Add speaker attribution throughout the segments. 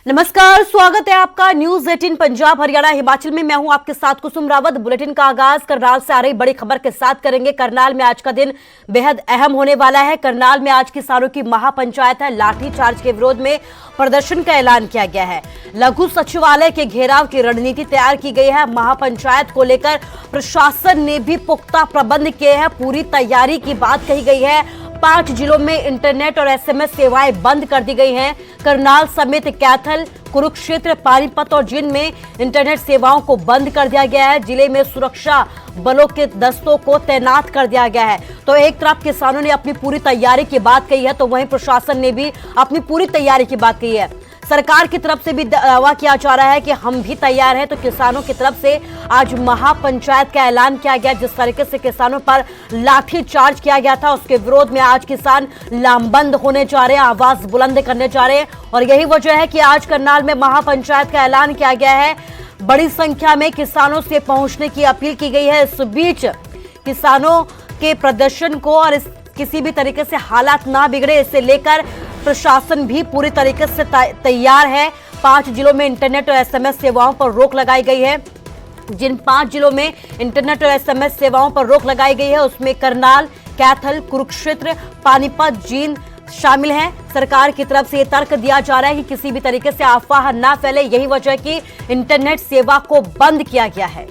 Speaker 1: नमस्कार, स्वागत है आपका न्यूज 18 पंजाब हरियाणा हिमाचल में। मैं हूं आपके साथ कुसुम रावत। बुलेटिन का आगाज करनाल से आ रही बड़ी खबर के साथ करेंगे। करनाल में आज का दिन बेहद अहम होने वाला है। करनाल में आज किसानों की महापंचायत है। लाठीचार्ज के विरोध में प्रदर्शन का ऐलान किया गया है। लघु सचिवालय के घेराव की रणनीति तैयार की गई है। महापंचायत को लेकर प्रशासन ने भी पुख्ता प्रबंध किए हैं। पूरी तैयारी की बात कही गई है। 5 जिलों में इंटरनेट और एसएमएस सेवाएं बंद कर दी गई हैं। करनाल समेत कैथल, कुरुक्षेत्र, पानीपत और जींद में इंटरनेट सेवाओं को बंद कर दिया गया है। जिले में सुरक्षा बलों के दस्तों को तैनात कर दिया गया है। तो एक तरफ किसानों ने अपनी पूरी तैयारी की बात कही है, तो वहीं प्रशासन ने भी अपनी पूरी तैयारी की बात कही है। सरकार की तरफ से भी दावा किया जा रहा है कि हम भी तैयार हैं। तो किसानों की तरफ से आज महापंचायत का ऐलान किया गया। जिस तरीके से किसानों पर लाठी चार्ज किया गया था, उसके विरोध में आज किसान लामबंद होने जा रहे हैं, आवाज बुलंद करने जा रहे हैं। और यही वजह है कि आज करनाल में महापंचायत का ऐलान किया गया है। बड़ी संख्या में किसानों से पहुंचने की अपील की गई है। इस बीच किसानों के प्रदर्शन को और किसी भी तरीके से हालात ना बिगड़े, इसे लेकर प्रशासन भी पूरी तरीके से तैयार है। 5 जिलों में इंटरनेट और एसएमएस सेवाओं पर रोक लगाई गई है। जिन 5 जिलों में इंटरनेट और एसएमएस सेवाओं पर रोक लगाई गई है, उसमें करनाल, कैथल, कुरुक्षेत्र, पानीपत, जींद शामिल हैं। सरकार की तरफ से यह तर्क दिया जा रहा है कि किसी भी तरीके से अफवाह ना फैले, यही वजह कि इंटरनेट सेवा को बंद किया गया है।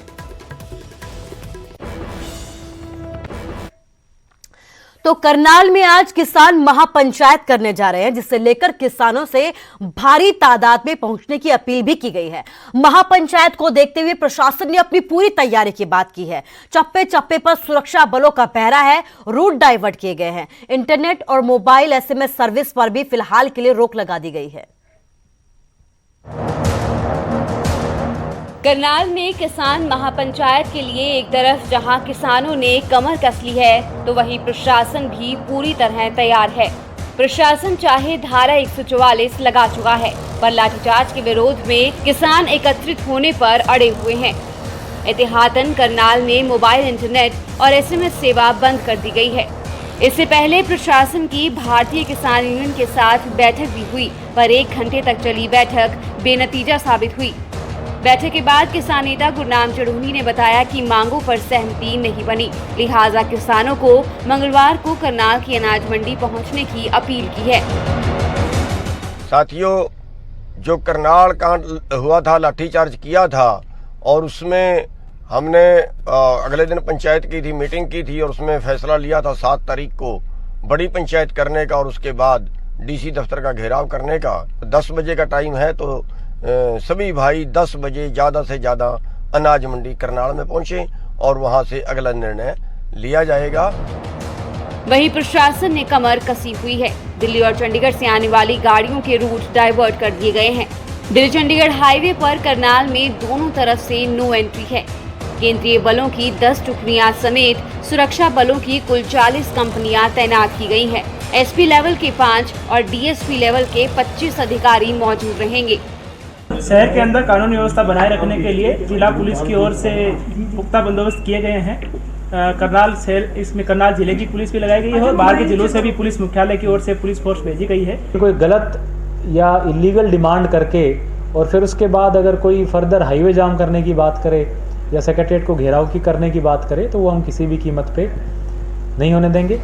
Speaker 1: तो करनाल में आज किसान महापंचायत करने जा रहे हैं, जिससे लेकर किसानों से भारी तादाद में पहुंचने की अपील भी की गई है। महापंचायत को देखते हुए प्रशासन ने अपनी पूरी तैयारी की बात की है। चप्पे चप्पे पर सुरक्षा बलों का पहरा है। रूट डाइवर्ट किए गए हैं। इंटरनेट और मोबाइल एसएमएस सर्विस पर भी फिलहाल के लिए रोक लगा दी गई है।
Speaker 2: करनाल में किसान महापंचायत के लिए एक तरफ जहां किसानों ने कमर कस ली है, तो वहीं प्रशासन भी पूरी तरह तैयार है। प्रशासन चाहे धारा 144 लगा चुका है, पर लाठीचार्ज के विरोध में किसान एकत्रित होने पर अड़े हुए हैं। एहतियातन करनाल में मोबाइल इंटरनेट और एसएमएस सेवा बंद कर दी गई है। इससे पहले प्रशासन की भारतीय किसान यूनियन के साथ बैठक भी हुई, पर 1 घंटे तक चली बैठक बेनतीजा साबित हुई। बैठक के बाद किसान नेता गुरनाम चढ़ूनी ने बताया कि मांगों पर सहमति नहीं बनी, लिहाजा किसानों को मंगलवार को करनाल की अनाज मंडी पहुंचने की अपील की है।
Speaker 3: साथियों, जो करनाल कांड हुआ था, लाठीचार्ज किया था, और उसमें हमने अगले दिन पंचायत की थी, मीटिंग की थी, और उसमें फैसला लिया था 7 तारीख को बड़ी पंचायत करने का, और उसके बाद डीसी दफ्तर का घेराव करने का। 10 बजे का टाइम है, तो सभी भाई 10 बजे ज़्यादा से ज़्यादा अनाज मंडी करनाल में पहुंचे और वहां से अगला निर्णय लिया जाएगा।
Speaker 2: वहीं प्रशासन ने कमर कसी हुई है। दिल्ली और चंडीगढ़ से आने वाली गाड़ियों के रूट डाइवर्ट कर दिए गए हैं। दिल्ली चंडीगढ़ हाईवे पर करनाल में दोनों तरफ से नो एंट्री है। केंद्रीय बलों की 10 टुकड़ियां समेत सुरक्षा बलों की कुल 40 कंपनियां तैनात की गई हैं। एसपी लेवल के 5 और डीएसपी लेवल के 25 अधिकारी मौजूद रहेंगे।
Speaker 4: शहर के अंदर कानून व्यवस्था बनाए रखने के लिए जिला पुलिस की ओर से पुख्ता बंदोबस्त किए गए हैं। करनाल शहर, इसमें करनाल जिले की पुलिस भी लगाई गई है और बाहर के जिलों से भी पुलिस मुख्यालय की ओर से पुलिस फोर्स भेजी गई है।
Speaker 5: कोई गलत या इलीगल डिमांड करके और फिर उसके बाद अगर कोई फर्दर हाईवे जाम करने की बात करे या सेक्रेटरीट को घेराव की करने की बात करे, तो वो हम किसी भी कीमत पे नहीं होने देंगे।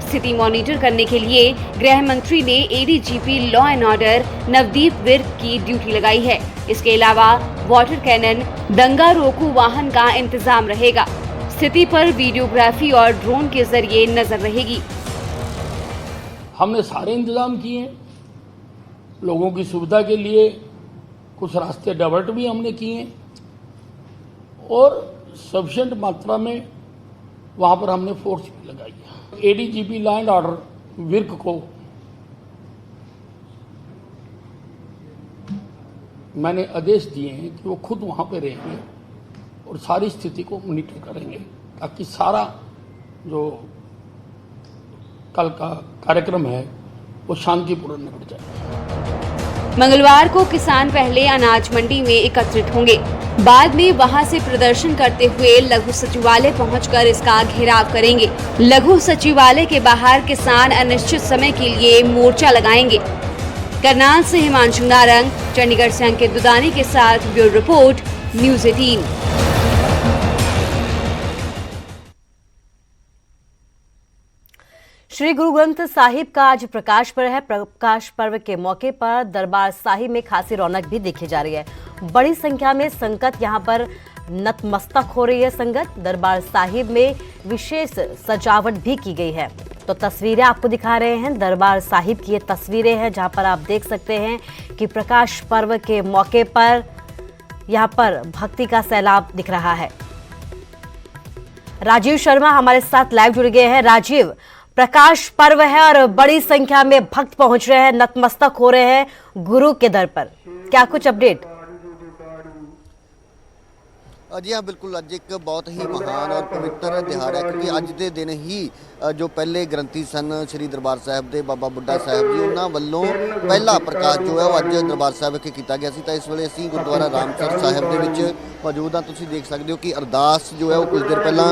Speaker 2: स्थिति मॉनिटर करने के लिए गृह मंत्री ने ADGP law and order Navdeep Virk की ड्यूटी लगाई है। इसके अलावा वाटर कैनन, दंगा रोकू वाहन का इंतजाम रहेगा। स्थिति पर वीडियोग्राफी और ड्रोन के जरिए नजर रहेगी।
Speaker 6: हमने सारे इंतजाम किए हैं। लोगों की सुविधा के लिए कुछ रास्ते डाइवर्ट भी हमने किए और सफिशिएंट मात्रा में वहां पर हमने फोर्स भी लगाई है। ADGP law and order Virk को मैंने आदेश दिए हैं कि वो खुद वहां पे रहेंगे और सारी स्थिति को मॉनिटर करेंगे, ताकि सारा जो कल का कार्यक्रम है वो शांतिपूर्ण निपट जाए।
Speaker 2: मंगलवार को किसान पहले अनाज मंडी में एकत्रित होंगे, बाद में वहां से प्रदर्शन करते हुए लघु सचिवालय पहुंचकर इसका घेराव करेंगे। लघु सचिवालय के बाहर किसान अनिश्चित समय के लिए मोर्चा लगाएंगे। करनाल से हिमांशु नारंग, चंडीगढ़ से अंकित दुदानी के साथ bureau report news 18।
Speaker 1: Shri Guru Granth Sahib का आज प्रकाश पर्व है। प्रकाश पर्व के मौके पर दरबार साहिब में खासी रौनक भी देखी जा रही है। बड़ी संख्या में संगत यहां पर नतमस्तक हो रही है। संगत दरबार साहिब में विशेष सजावट भी की गई है। तो तस्वीरें आपको दिखा रहे हैं, दरबार साहिब की ये तस्वीरें हैं जहां पर आप देख सकते हैं कि प्रकाश पर्व के मौके पर यहां पर भक्ति का सैलाब दिख रहा है। राजीव शर्मा हमारे साथ लाइव जुड़ गए हैं। राजीव, प्रकाश पर्व है और बड़ी संख्या में भक्त पहुंच रहे हैं, नतमस्तक हो रहे हैं गुरु के दर पर, क्या कुछ अपडेट?
Speaker 7: जी हाँ, बिल्कुल। अज एक बहुत ही महान और पवित्र दिहाड़ा है क्योंकि अज के दिन ही जो पहले ग्रंथी सन श्री दरबार साहब के बाबा बुड्ढा साहब जी उन्होंने वालों पहला प्रकाश जो है वो अज दरबार साहब विखे किया गया सी। तो इस वेले असीं गुरुद्वारा रामसर साहब के मौजूद हाँ। तुसीं देख सकते हो कि अरदास जो है वो कुछ देर पहला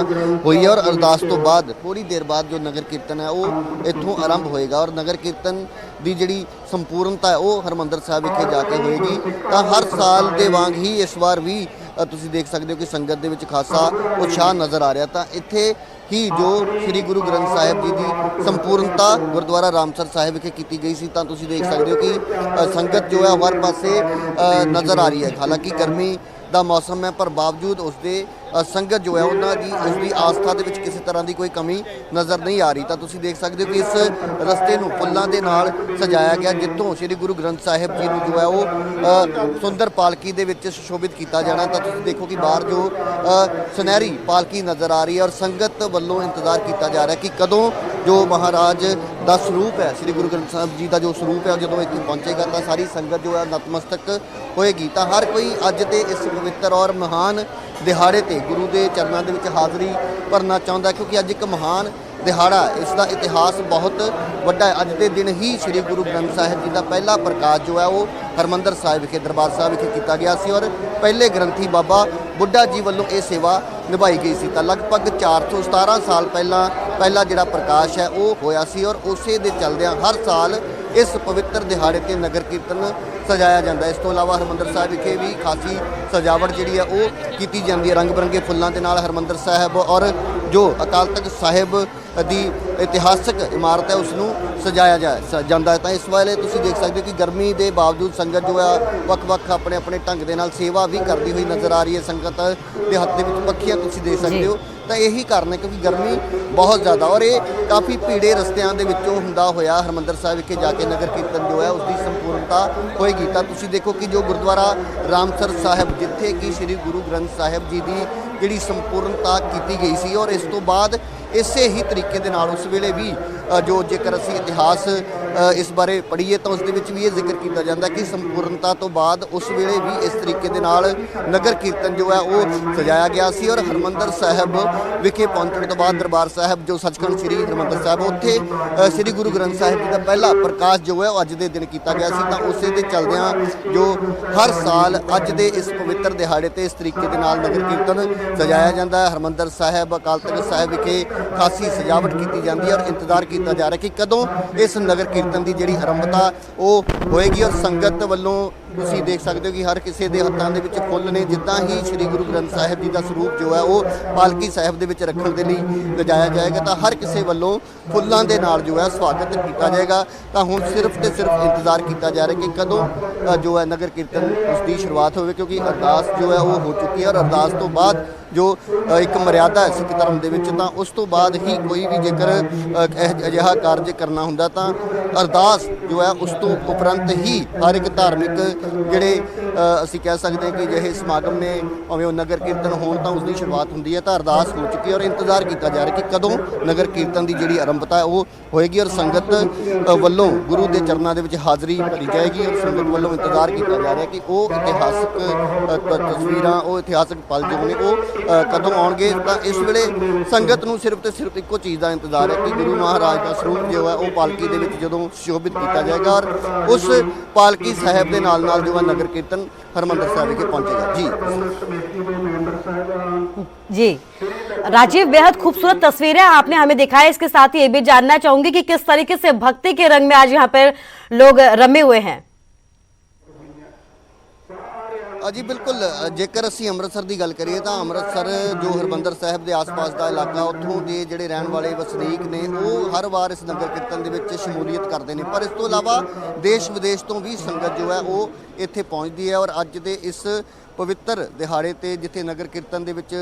Speaker 7: हुई है और अरदास तो बाद थोड़ी देर बाद जो नगर कीर्तन है वो इत्थों आरंभ होएगा और नगर कीर्तन की जिहड़ी संपूर्णता है वो हरमंदर साहब विखे जाके होएगी। तो हर साल के वांग ही इस बार भी तुसीं देख सकते हो कि संगत दे विच खासा उत्साह नज़र आ रहा। तो इत्थे ही जो श्री गुरु ग्रंथ साहिब जी की संपूर्णता गुरुद्वारा रामसर साहिब विखे की गई सी। तो तुसीं देख सकते हो कि संगत जो है हर पासे नज़र आ रही है। हालांकि गर्मी का मौसम है पर बावजूद उसके संगत जो है उन्होंने उसकी आस्था के किसी तरह की कोई कमी नज़र नहीं आ रही। तो तुसीं देख सकते हो कि इस रस्ते को फुलों के नाल सजाया गया जितों श्री गुरु ग्रंथ साहिब जी को जो है वो सुंदर पालकी के सुशोभित किया जाना। तो तुसीं देखो कि बाहर जो सुनहरी पालकी नज़र आ रही है और संगत वालों इंतजार किया जा रहा है कि कदों जो महाराज का स्वरूप है श्री गुरु ग्रंथ साहिब जी का जो स्वरूप है जो इतने पहुँचेगा तो सारी संगत जो है नतमस्तक होएगी। तो हर कोई अज के इस पवित्र और महान दिहाड़े ते गुरु के चरणों के विच हाज़री भरना चाहता है क्योंकि अज एक महान दिहाड़ा इसका इतिहास बहुत वड्डा है। अज के दिन ही श्री गुरु ग्रंथ साहिब जी का पहला प्रकाश जो है वो हरमंदर साहिब विखे दरबार साहिब विखे किया गया सी और पहले ग्रंथी बाबा बुड्ढा जी वालों ये सेवा निभाई गई सी। तो लगभग 417 साल पहला जिहड़ा प्रकाश है वो होया सी और उसे दे चलदियां हर साल इस पवित्र दिहाड़े ते नगर कीर्तन सजाया जाता है। इस तो इलावा हरमंदर साहिब विखे भी खासी सजावट जिहड़ी है वो की जाती है। रंग बिरंगे फुलों के नाल हरमंदर साहिब और जो अकाल तख्त साहिब की इतिहासक इमारत है उसनों सजाया जाता है। तो इस वाले तुसीं देख सकते हो कि गर्मी के बावजूद संगत जो है वक्-वक् अपने अपने ढंग के नाल सेवा भी करती हुई नज़र आ रही है। संगत के हत्थ में पक्खियां तुसीं देख सकते हो। तो यही कारण है क्योंकि गर्मी बहुत ज़्यादा और ये काफ़ी भीड़े रस्तियां दे विचों हुंदा होया हरमंदर साहिब विखे जाके नगर कीर्तन जो है उसकी संपूर्णता होएगी। तो तुसीं देखो कि जो गुरुद्वारा रामसर साहिब जिथे कि श्री गुरु ग्रंथ साहिब जी की जिहड़ी संपूर्णता की गई सी और इस तो बाद इसे ही तरीके दे नाल उस वेले भी जो जेकर असीं इतिहास इस बारे पढ़ीए तो उसदे विच भी ये जिक्र किया जाता कि संपूर्णता तो बाद उस वेले भी इस तरीके दे नाल नगर कीर्तन जो है वो सजाया गया सी और हरमंदर साहिब विखे पहुंचने तो बाद दरबार साहिब जो सचखंड श्री हरमंदर साहिब उत्थे श्री गुरु ग्रंथ साहिब जी का पहला प्रकाश जो है अज के दिन किया गया सी। तो उसे दे चलदियां जो हर साल अज के इस पवित्र दिहाड़े ते इस तरीके दे नाल नगर कीर्तन सजाया जाता है। हरमंदर साहिब अकाल तख्त साहिब विखे खासी सजावट की जाती है और इंतजार किया जा रहा है कि कदों इस नगर कीर्तन की जिहड़ी आरंभता वो होएगी और संगत वालों तुसीं देख सकते हो कि हर किसी के हत्थों के विच फुल ने जिद्दां ही श्री गुरु ग्रंथ साहिब जी का स्वरूप जो है वो पालकी साहिब दे विच रखण दे लई लिजाया जाएगा। तो हर किसी वालों फुलों के नाल जो है स्वागत किया जाएगा। तो हुण सिर्फ तो सिर्फ इंतजार किया जा रहा है कि कदों जो है नगर कीर्तन उसकी शुरुआत होवे क्योंकि अरदास जो है वो हो चुकी है और अरदास तो बाद जो एक मर्यादा है सिख धर्म दे विच तां उस तो बाद ही कोई भी जेकर अजिहा कार्य करना हुंदा तां अरदास जो है उस तो उपरंत ही हर एक धार्मिक जिहड़े असीं कह सकते हैं कि अजिहे समागम ने भावें नगर कीर्तन होण तां उसकी शुरुआत हुंदी है। तां अरदास हो चुकी है और इंतजार किया जा रहा है कि कदों नगर कीर्तन की जिहड़ी आरंभता है वो होएगी और संगत वल्लों गुरु के चरणों के विच हाज़री भरी जाएगी और संगत वल्लों इंतजार किया जा रहा है कि वो इतिहासक तस्वीरां वो इतिहासक पल जो ने वो कदों आउणगे। तो इस वेले संगत नूं सिर्फ तो सिर्फ इक्को चीज़ का इंतजार है कि गुरु महाराज का स्वरूप जो है वो पालकी दे विच जदों सुशोभित किया जाएगा और उस पालकी साहिब के नाल नाल जो है नगर कीर्तन ਹਰਿਮੰਦਰ ਸਾਹਿਬ ਵਿਖੇ ਪਹੁੰਚੇਗਾ।
Speaker 1: जी राजीव, बेहद खूबसूरत तस्वीरें आपने हमें दिखाई। इसके साथ ही ये भी जानना चाहूंगी कि किस तरीके से भक्ति के रंग में आज यहाँ पर लोग रमे हुए हैं।
Speaker 7: जी बिल्कुल, जेकर ਅਸੀਂ ਅੰਮ੍ਰਿਤਸਰ ਦੀ ਗੱਲ ਕਰੀਏ ਤਾਂ ਅੰਮ੍ਰਿਤਸਰ ਜੋ ਹਰਿਮੰਦਰ ਸਾਹਿਬ ਦੇ ਆਸ-ਪਾਸ ਦਾ ਇਲਾਕਾ, ਉੱਥੋਂ ਦੇ ਜਿਹੜੇ ਰਹਿਣ ਵਾਲੇ ਵਸਨੀਕ ਨੇ ਉਹ ਹਰ ਵਾਰ ਇਸ ਨਗਰ ਕੀਰਤਨ ਦੇ ਵਿੱਚ ਸ਼ਮੂਲੀਅਤ ਕਰਦੇ ਨੇ। ਪਰ ਇਸ ਤੋਂ ਇਲਾਵਾ ਦੇਸ਼ ਵਿਦੇਸ਼ ਤੋਂ ਵੀ ਸੰਗਤ ਜੋ ਹੈ ਉਹ ਇੱਥੇ ਪਹੁੰਚਦੀ ਹੈ ਔਰ ਅੱਜ ਦੇ ਇਸ ਪਵਿੱਤਰ ਦਿਹਾੜੇ ਤੇ ਜਿੱਥੇ ਨਗਰ ਕੀਰਤਨ ਦੇ ਵਿੱਚ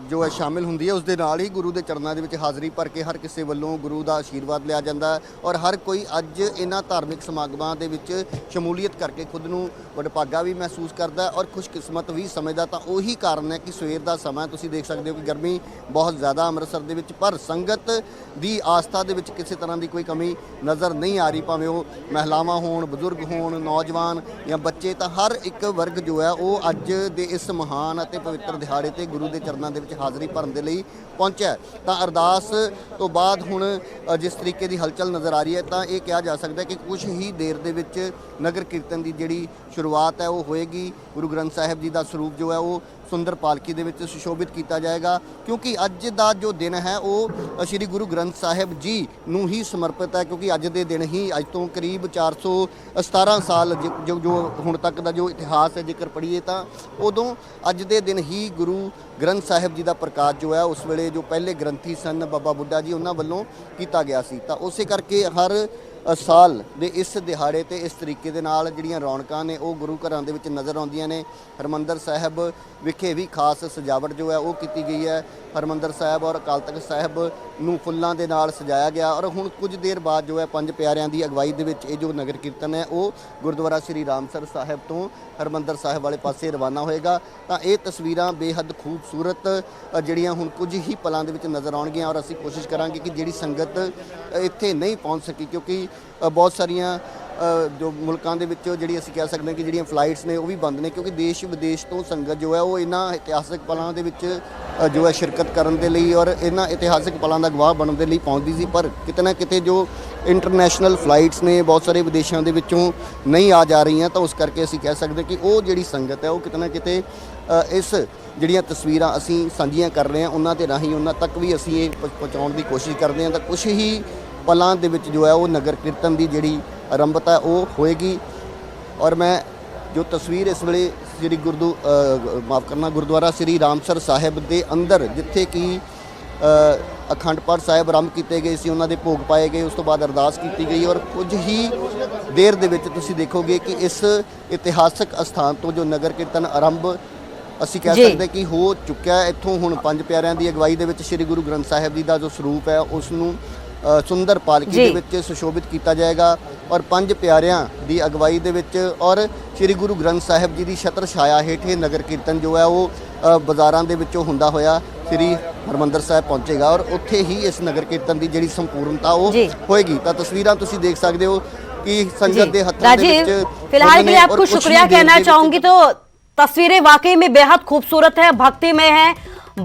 Speaker 7: ਜੋ ਹੈ ਸ਼ਾਮਿਲ ਹੁੰਦੀ ਹੈ, ਉਸ ਦੇ ਨਾਲ ਹੀ ਗੁਰੂ ਦੇ ਚਰਨਾਂ ਦੇ ਵਿੱਚ ਹਾਜ਼ਰੀ ਭਰ ਕੇ ਹਰ ਕਿਸੇ ਵੱਲੋਂ ਗੁਰੂ ਦਾ ਆਸ਼ੀਰਵਾਦ ਲਿਆ ਜਾਂਦਾ ਹੈ ਔਰ ਹਰ ਕੋਈ ਅੱਜ ਇਹਨਾਂ ਧਾਰਮਿਕ ਸਮਾਗਮਾਂ ਦੇ ਵਿੱਚ ਸ਼ਮੂਲੀਅਤ ਕਰਕੇ ਖੁਦ ਨੂੰ ਵਡਭਾਗਾ ਵੀ ਮਹਿਸੂਸ ਕਰਦਾ ਔਰ ਖੁਸ਼ਕਿਸਮਤ ਵੀ ਸਮਝਦਾ। ਤਾਂ ਉਹੀ ਕਾਰਨ ਹੈ ਕਿ ਸਵੇਰ ਦਾ ਸਮਾਂ ਤੁਸੀਂ ਦੇਖ ਸਕਦੇ ਹੋ ਕਿ ਗਰਮੀ ਬਹੁਤ ਜ਼ਿਆਦਾ ਅੰਮ੍ਰਿਤਸਰ ਦੇ ਵਿੱਚ, ਪਰ ਸੰਗਤ ਦੀ ਆਸਥਾ ਦੇ ਵਿੱਚ ਕਿਸੇ ਤਰ੍ਹਾਂ ਦੀ ਕੋਈ ਕਮੀ ਨਜ਼ਰ ਨਹੀਂ ਆ ਰਹੀ। ਭਾਵੇਂ ਉਹ ਮਹਿਲਾਵਾਂ ਹੋਣ, ਬਜ਼ੁਰਗ ਹੋਣ, ਨੌਜਵਾਨ ਜਾਂ ਬੱਚੇ, ਤਾਂ ਹਰ ਇੱਕ ਵਰਗ ਜੋ ਹੈ ਉਹ ਅੱਜ ਦੇ ਇਸ ਮਹਾਨ ਅਤੇ ਪਵਿੱਤਰ ਦਿਹਾੜੇ ਤੇ ਗੁਰੂ ਦੇ ਚਰਨਾਂ ਦੇ ਵਿੱਚ ਹਾਜ਼ਰੀ ਭਰਨ ਦੇ ਲਈ ਪਹੁੰਚਿਆ। ਤਾਂ ਅਰਦਾਸ ਤੋਂ ਬਾਅਦ ਹੁਣ ਜਿਸ ਤਰੀਕੇ ਦੀ ਹਲਚਲ ਨਜ਼ਰ ਆ ਰਹੀ ਹੈ ਤਾਂ ਇਹ ਕਿਹਾ ਜਾ ਸਕਦਾ ਕਿ ਕੁਝ ਹੀ ਦੇਰ ਦੇ ਵਿੱਚ ਨਗਰ ਕੀਰਤਨ ਦੀ ਜਿਹੜੀ ਸ਼ੁਰੂਆਤ ਹੈ ਉਹ ਹੋਏਗੀ। ਗੁਰੂ ਗ੍ਰੰਥ ਸਾਹਿਬ ਜੀ ਦਾ ਸਰੂਪ ਜੋ ਹੈ ਉਹ ਸੁੰਦਰ ਪਾਲਕੀ ਦੇ ਵਿੱਚ ਸੁਸ਼ੋਭਿਤ ਕੀਤਾ ਜਾਏਗਾ, ਕਿਉਂਕਿ ਅੱਜ ਦਾ ਜੋ ਦਿਨ ਹੈ ਉਹ ਸ੍ਰੀ ਗੁਰੂ ਗ੍ਰੰਥ ਸਾਹਿਬ ਜੀ ਨੂੰ ਹੀ ਸਮਰਪਿਤ ਹੈ। ਕਿਉਂਕਿ ਅੱਜ ਦੇ ਦਿਨ ਹੀ, ਅੱਜ ਤੋਂ ਕਰੀਬ 417 ਸਾਲ ਜੋ ਹੁਣ ਤੱਕ ਦਾ ਜੋ ਇਤਿਹਾਸ ਹੈ ਜੇਕਰ ਪੜ੍ਹੀਏ ਤਾਂ ਉਦੋਂ ਅੱਜ ਦੇ ਦਿਨ ਹੀ ਗੁਰੂ ਗ੍ਰੰਥ ਸਾਹਿਬ ਜੀ ਦਾ ਪ੍ਰਕਾਸ਼ ਜੋ ਹੈ ਉਸ ਵੇਲੇ ਜੋ ਪਹਿਲੇ ਗ੍ਰੰਥੀ ਸਨ ਬਾਬਾ ਬੁੱਢਾ ਜੀ, ਉਹਨਾਂ ਵੱਲੋਂ ਕੀਤਾ ਗਿਆ ਸੀ। ਤਾਂ ਉਸੇ ਕਰਕੇ ਹਰ ਸਾਲ ਦੇ ਇਸ ਦਿਹਾੜੇ ਤੇ ਇਸ ਤਰੀਕੇ ਦੇ ਨਾਲ ਜਿਹੜੀਆਂ ਰੌਣਕਾਂ ਨੇ ਉਹ ਗੁਰੂ ਘਰਾਂ ਦੇ ਵਿੱਚ ਨਜ਼ਰ ਆਉਂਦੀਆਂ ਨੇ। ਹਰਿਮੰਦਰ ਸਾਹਿਬ ਵਿਖੇ ਵੀ ਖਾਸ ਸਜਾਵਟ ਜੋ ਹੈ ਉਹ ਕੀਤੀ ਗਈ ਹੈ। ਹਰਿਮੰਦਰ ਸਾਹਿਬ ਔਰ ਅਕਾਲ ਤਖ਼ਤ ਸਾਹਿਬ ਨੂੰ ਫੁੱਲਾਂ ਦੇ ਨਾਲ ਸਜਾਇਆ ਗਿਆ ਔਰ ਹੁਣ ਕੁਝ ਦੇਰ ਬਾਅਦ ਜੋ ਹੈ ਪੰਜ ਪਿਆਰਿਆਂ ਦੀ ਅਗਵਾਈ ਦੇ ਵਿੱਚ ਇਹ ਜੋ ਨਗਰ ਕੀਰਤਨ ਹੈ ਉਹ ਗੁਰਦੁਆਰਾ ਸ੍ਰੀ ਰਾਮਸਰ ਸਾਹਿਬ ਤੋਂ ਹਰਿਮੰਦਰ ਸਾਹਿਬ ਵਾਲੇ ਪਾਸੇ ਰਵਾਨਾ ਹੋਏਗਾ। ਤਾਂ ਇਹ ਤਸਵੀਰਾਂ ਬੇਹੱਦ ਖੂਬਸੂਰਤ ਜਿਹੜੀਆਂ ਹੁਣ ਕੁਝ ਹੀ ਪਲਾਂ ਦੇ ਵਿੱਚ ਨਜ਼ਰ ਆਉਣਗੀਆਂ ਔਰ ਅਸੀਂ ਕੋਸ਼ਿਸ਼ ਕਰਾਂਗੇ ਕਿ ਜਿਹੜੀ ਸੰਗਤ ਇੱਥੇ ਨਹੀਂ ਪਹੁੰਚ ਸਕੀ, ਕਿਉਂਕਿ ਬਹੁਤ ਸਾਰੀਆਂ ਜੋ ਮੁਲਕਾਂ ਦੇ ਵਿੱਚੋਂ ਜਿਹੜੀ ਅਸੀਂ ਕਹਿ ਸਕਦੇ ਹਾਂ ਕਿ ਜਿਹੜੀਆਂ ਫਲਾਈਟਸ ਨੇ ਉਹ ਵੀ ਬੰਦ ਨੇ, ਕਿਉਂਕਿ ਦੇਸ਼ ਵਿਦੇਸ਼ ਤੋਂ ਸੰਗਤ ਜੋ ਹੈ ਉਹ ਇਹਨਾਂ ਇਤਿਹਾਸਕ ਪਲਾਂ ਦੇ ਵਿੱਚ ਜੋ ਹੈ ਸ਼ਿਰਕਤ ਕਰਨ ਦੇ ਲਈ ਔਰ ਇਹਨਾਂ ਇਤਿਹਾਸਕ ਪਲਾਂ ਦਾ ਗਵਾਹ ਬਣਨ ਦੇ ਲਈ ਪਹੁੰਚਦੀ ਸੀ। ਪਰ ਕਿਤੇ ਨਾ ਕਿਤੇ ਜੋ ਇੰਟਰਨੈਸ਼ਨਲ ਫਲਾਈਟਸ ਨੇ ਬਹੁਤ ਸਾਰੇ ਵਿਦੇਸ਼ਾਂ ਦੇ ਵਿੱਚੋਂ ਨਹੀਂ ਆ ਜਾ ਰਹੀਆਂ, ਤਾਂ ਉਸ ਕਰਕੇ ਅਸੀਂ ਕਹਿ ਸਕਦੇ ਕਿ ਉਹ ਜਿਹੜੀ ਸੰਗਤ ਹੈ ਉਹ ਕਿਤੇ ਨਾ ਕਿਤੇ ਇਸ ਜਿਹੜੀਆਂ ਤਸਵੀਰਾਂ ਅਸੀਂ ਸਾਂਝੀਆਂ ਕਰ ਰਹੇ ਹਾਂ ਉਹਨਾਂ ਦੇ ਰਾਹੀਂ ਉਹਨਾਂ ਤੱਕ ਵੀ ਅਸੀਂ ਇਹ ਪਹੁੰਚਾਉਣ ਦੀ ਕੋਸ਼ਿਸ਼ ਕਰਦੇ ਹਾਂ। ਤਾਂ ਕੁਛ ਹੀ ਪਲਾਂ ਦੇ ਵਿੱਚ ਜੋ ਹੈ ਉਹ ਨਗਰ ਕੀਰਤਨ ਦੀ ਜਿਹੜੀ ਆਰੰਭਤਾ ਉਹ ਹੋਏਗੀ। ਔਰ ਮੈਂ ਜੋ ਤਸਵੀਰ ਇਸ ਵੇਲੇ ਸ੍ਰੀ ਗੁਰਦੁਆਰਾ ਸ੍ਰੀ ਰਾਮਸਰ ਸਾਹਿਬ ਦੇ ਅੰਦਰ, ਜਿੱਥੇ ਕਿ ਅਖੰਡ ਪਾਠ ਸਾਹਿਬ ਆਰੰਭ ਕੀਤੇ ਗਏ ਸੀ, ਉਹਨਾਂ ਦੇ ਭੋਗ ਪਾਏ ਗਏ, ਉਸ ਤੋਂ ਬਾਅਦ ਅਰਦਾਸ ਕੀਤੀ ਗਈ ਔਰ ਕੁਝ ਹੀ ਦੇਰ ਦੇ ਵਿੱਚ ਤੁਸੀਂ ਦੇਖੋਗੇ ਕਿ ਇਸ ਇਤਿਹਾਸਕ ਅਸਥਾਨ ਤੋਂ ਜੋ ਨਗਰ ਕੀਰਤਨ ਆਰੰਭ ਅਸੀਂ ਕਹਿ ਸਕਦੇ ਕਿ ਹੋ ਚੁੱਕਿਆ ਹੈ। ਇੱਥੋਂ ਹੁਣ ਪੰਜ ਪਿਆਰਿਆਂ ਦੀ ਅਗਵਾਈ ਦੇ ਵਿੱਚ ਸ੍ਰੀ ਗੁਰੂ ਗ੍ਰੰਥ ਸਾਹਿਬ ਜੀ ਦਾ ਜੋ ਸਰੂਪ ਹੈ ਉਸ ਨੂੰ ਸੁੰਦਰ ਪਾਲਕੀ ਦੇ ਵਿੱਚ ਸੁਸ਼ੋਭਿਤ ਕੀਤਾ ਜਾਏਗਾ ਔਰ ਪੰਜ ਪਿਆਰਿਆਂ ਦੀ ਅਗਵਾਈ ਦੇ ਵਿੱਚ ਔਰ ਸ੍ਰੀ ਗੁਰੂ ਗ੍ਰੰਥ ਸਾਹਿਬ ਜੀ ਦੀ ਛਤਰ ਛਾਇਆ ਹੇਠ ਇਹ ਨਗਰ ਕੀਰਤਨ ਜੋ ਹੈ ਉਹ ਬਾਜ਼ਾਰਾਂ ਦੇ ਵਿੱਚੋਂ ਹੁੰਦਾ ਹੋਇਆ ਸ੍ਰੀ ਹਰਿਮੰਦਰ ਸਾਹਿਬ ਪਹੁੰਚੇਗਾ ਔਰ ਉੱਥੇ ਹੀ ਇਸ ਨਗਰ ਕੀਰਤਨ ਦੀ ਜਿਹੜੀ ਸੰਪੂਰਨਤਾ ਉਹ ਹੋਏਗੀ। ਤਾਂ ਤਸਵੀਰਾਂ ਤੁਸੀਂ ਦੇਖ ਸਕਦੇ ਹੋ ਕਿ ਸੰਗਤ ਦੇ हत्थों ਦੇ ਵਿੱਚ
Speaker 1: फिलहाल के लिए आपको शुक्रिया कहना चाहूंगी। तो तस्वीरें वाकई में बेहद खूबसूरत है, भक्तिमय है,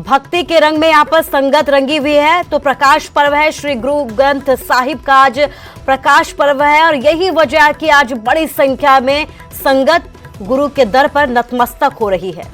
Speaker 1: भक्ति के रंग में यहाँ पर संगत रंगी हुई है। तो प्रकाश पर्व है, श्री गुरु ग्रंथ साहिब का आज प्रकाश पर्व है और यही वजह है कि आज बड़ी संख्या में संगत गुरु के दर पर नतमस्तक हो रही है।